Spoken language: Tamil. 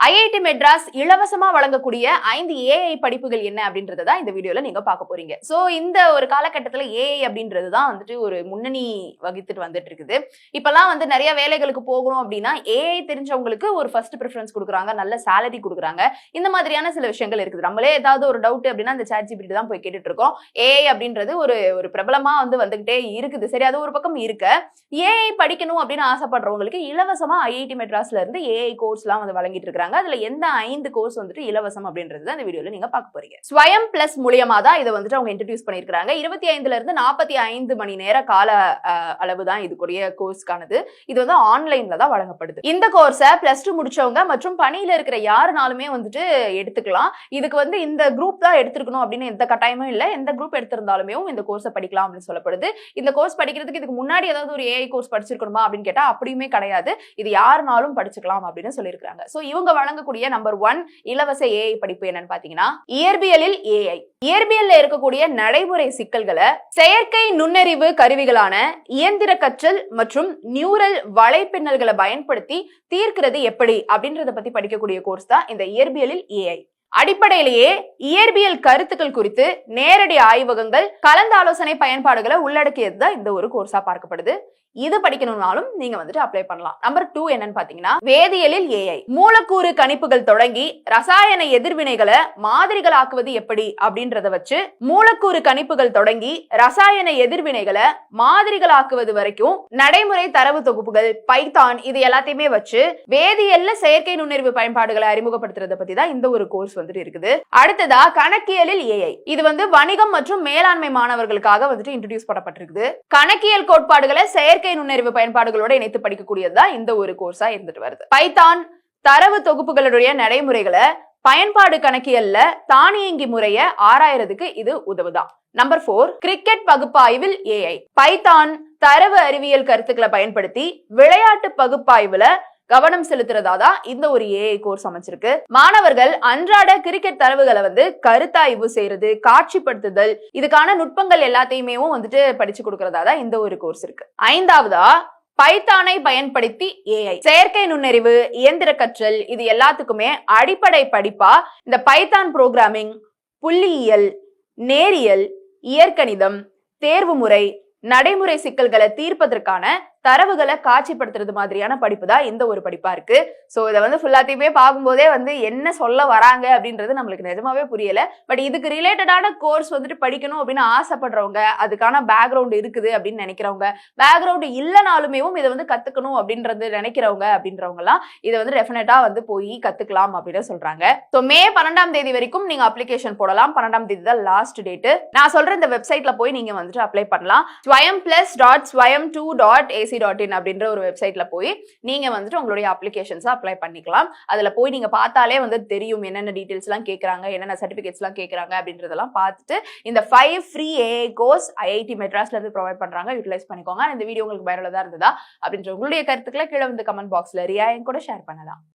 ஐஐடி மெட்ராஸ் இலவசமா வழங்கக்கூடிய 5 ஏஐ படிப்புகள் என்ன அப்படின்றத தான் இந்த வீடியோல நீங்க பார்க்க போறீங்க. சோ இந்த ஒரு காலகட்டத்துல ஏஐ அப்படின்றது தான் வந்துட்டு ஒரு முன்னணி வகித்துட்டு வந்துட்டு இருக்குது. இப்பெல்லாம் வந்து நிறைய வேலைகளுக்கு போகணும் அப்படின்னா ஏஐ தெரிஞ்சவங்களுக்கு ஒரு ஃபர்ஸ்ட் ப்ரிஃபரன்ஸ் கொடுக்குறாங்க, நல்ல சேலரி கொடுக்குறாங்க. இந்த மாதிரியான சில விஷயங்கள் இருக்குது. நம்மளே ஏதாவது ஒரு டவுட் அப்படின்னா அந்த ChatGPT தான் போய் கேட்டுட்டு இருக்கோம். ஏஐ அப்படின்றது ஒரு பிரபலமா வந்துகிட்டே இருக்குது. சரி, அது ஒரு பக்கம் இருக்க, ஏஐ படிக்கணும் அப்படின்னு ஆசைப்படுறவங்களுக்கு இலவசமா ஐஐடி மெட்ராஸ்ல இருந்து ஏஐ கோர்ஸ் எல்லாம் வந்து வழங்கிட்டு இருக்காங்க. அதுல எந்த 5 கோர்ஸ் வந்துட்டு இலவசம் அப்படின்றது தான் இந்த வீடியோல நீங்க பார்க்க போறீங்க. ஸ்வயம் பிளஸ் மூலியமா தான் இதை வந்துட்டு அவங்க இன்ட்ரோடியூஸ் பண்ணிருக்காங்க. 25ல இருந்து 45 மணி நேர கால அளவு தான் இதுக்குரிய கோர்ஸ்க்கானது. இது வந்து ஆன்லைன்ல தான் வழங்கப்படுது. இந்த கோர்ஸை +2 முடிச்சவங்க மற்றும் பணியில இருக்கிற யாருனாலுமே வந்துட்டு எடுத்துக்கலாம். இதுக்கு வந்து இந்த குரூப் தான் எடுத்துக்கணும் அப்படின்னு எந்த கட்டாயமும் இல்லை. எந்த குரூப் எடுத்திருந்தாலுமே இந்த கோர்ஸை படிக்கலாம் அப்படின்னு சொல்லப்படுது. இந்த கோர்ஸ் படிக்கிறதுக்கு இதுக்கு முன்னாடி ஏதாவது ஒரு ஏஐ கோர்ஸ் படிச்சிருக்கணுமா அப்படின்னு கேட்டா அப்படியுமே கிடையாது. இது யாருனாலும் படிச்சுக்கலாம் அப்படின்னு சொல்லியிருக்காங்க. சோ இவங்க வழங்கக்கூடிய நம்பர் 1 இலவச ஏஐ படிப்பு என்னன்னு பாத்தீங்கன்னா இயற்பியலில் ஏஐ. இயற்பியல்ல இருக்கக்கூடிய நடைமுறை சிக்கல்களை செயற்கை நுண்ணறிவு கருவிகளான இயந்திர கற்றல் மற்றும் நியூரல் வலைப்பின்னல்களை பயன்படுத்தி தீர்க்கிறது எப்படி அப்படின்றத பத்தி படிக்கக்கூடிய கோர்ஸ் தான் இந்த இயற்பியலில் ஏஐ. அடிப்படையிலேயே இயற்பியல் கருத்துக்கள் குறித்து நேரடி ஆய்வகங்கள், கலந்தாலோசனை பயன்பாடுகளை உள்ளடக்கியது தான் இந்த ஒரு கோர்ஸா பார்க்கப்படுது. இது படிக்கணும்னாலும் நீங்க வந்துட்டு அப்ளை பண்ணலாம். நம்பர் 2 என்னன்னு பாத்தீங்கன்னா வேதியியலில் ஏஐ. மூலக்கூறு கணிப்புகள் தொடங்கி ரசாயன எதிர்வினைகளை மாதிரிகளாக்குவது எப்படி அப்படின்றத வச்சு மூலக்கூறு கணிப்புகள் தொடங்கி ரசாயன எதிர்வினைகளை மாதிரிகளாக்குவது வரைக்கும் நடைமுறை தரவு தொகுப்புகள், பைத்தான், இது எல்லாத்தையுமே வச்சு வேதியியல்ல செயற்கை நுண்ணறிவு பயன்பாடுகளை அறிமுகப்படுத்துறத பத்தி தான் இந்த ஒரு கோர்ஸ் வந்துட்டு இருக்குது. அடுத்ததா கணக்கியலில் ஏஐ. இது வந்து வணிகம் மற்றும் மேலாண்மை மாணவர்களுக்காக வந்துட்டு இன்ட்ரோடியூஸ் பண்ணப்பட்டிருக்குது. கணக்கியல் கோட்பாடுகளை செயற்கை நுண்ணறிவு பயன்பாடுகளோட இணைத்து படிக்கக்கூடியதுதான் இந்த ஒரு கோர்ஸா இருந்துட்டு வருது. பைத்தான் தரவு தொகுப்புகளுடைய நடைமுறைகளை பயன்பாடு கணக்கியல்ல தானியங்கி முறைய ஆராயறதுக்கு இது உதவுதான். நம்பர் 4 கிரிக்கெட் பகுப்பாய்வில் ஏஐ. பைத்தான் தரவு அறிவியல் கருத்துக்களை பயன்படுத்தி விளையாட்டு பகுப்பாய்வுல கவனம் செலுத்துறதா தான் இந்த ஒரு ஏஐ கோர்ஸ் அமைச்சிருக்கு. மாணவர்கள் அன்றாட கிரிக்கெட் தரவுகளை வந்து கருத்தாய்வு செய்யறது, காட்சிப்படுத்துதல், இதுக்கான நுட்பங்கள் எல்லாத்தையுமே வந்துட்டு படிச்சு கொடுக்கறதா தான் இந்த ஒரு கோர்ஸ் இருக்கு. 5வதா பைத்தானை பயன்படுத்தி ஏஐ. செயற்கை நுண்ணறிவு, இயந்திர கற்றல், இது எல்லாத்துக்குமே அடிப்படை படிப்பா இந்த பைத்தான் புரோகிராமிங், புள்ளியியல், நேரியல், இயற்கணிதம், தேர்வு முறை, நடைமுறை சிக்கல்களை தீர்ப்பதற்கான தரவுகளை காட்சிப்படுத்துறது மாதிரியான படிப்பு தான் இந்த ஒரு படிப்பா இருக்கு. சோ இதை வந்து ஃபுல்லாத்தையுமே பார்க்கும்போதே வந்து என்ன சொல்ல வராங்க அப்படின்றது நம்மளுக்கு நிஜமாவே புரியல. பட் இதுக்கு ரிலேட்டடான கோர்ஸ் வந்துட்டு படிக்கணும் அப்படின்னு ஆசைப்படுறவங்க, அதுக்கான பேக்ரவுண்ட் இருக்குது அப்படின்னு நினைக்கிறவங்க, பேக்ரவுண்ட் இல்லைனாலுமே இதை வந்து கத்துக்கணும் அப்படின்றது நினைக்கிறவங்க அப்படின்றவங்க எல்லாம் இதை வந்து டெஃபினட்டா வந்து போய் கத்துக்கலாம் அப்படின்னு சொல்றாங்க. ஸோ மே 12ஆம் தேதி வரைக்கும் நீங்க அப்ளிகேஷன் போடலாம். 12ஆம் தேதி தான் லாஸ்ட் டேட். நான் சொல்ற இந்த வெப்சைட்ல போய் நீங்க வந்துட்டு அப்ளை பண்ணலாம். swayam+.swayam2.ac அப்படின்ற ஒரு வெப்சைட்ல போய் நீங்க வந்துட்டு உங்களுடைய அப்ளிகேஷன்ஸ் அப்ளை பண்ணிக்கலாம். அதுல போய் நீங்க பார்த்தாலே வந்து தெரியும் என்னென்ன டீடைல்ஸ் எல்லாம் கேட்கறாங்க, என்னென்ன சர்டிபிகேட்ஸ் எல்லாம் கேட்கறாங்க அப்படின்றதெல்லாம் பார்த்துட்டு இந்த 5 ஃப்ரீ ஏஐ கோர்ஸ் ஐஐடி மெட்ராஸ்ல இருந்து ப்ரொவைட் பண்றாங்க. யூட்டிலைஸ் பண்ணிக்கோங்க. இந்த வீடியோ உங்களுக்கு பயனுள்ளதா இருந்ததா அப்படின்ற உங்களுடைய கருத்துக்களை கீழே வந்து கமெண்ட் பாக்ஸ்ல ரியா என் கூட ஷேர் பண்ணலாம்.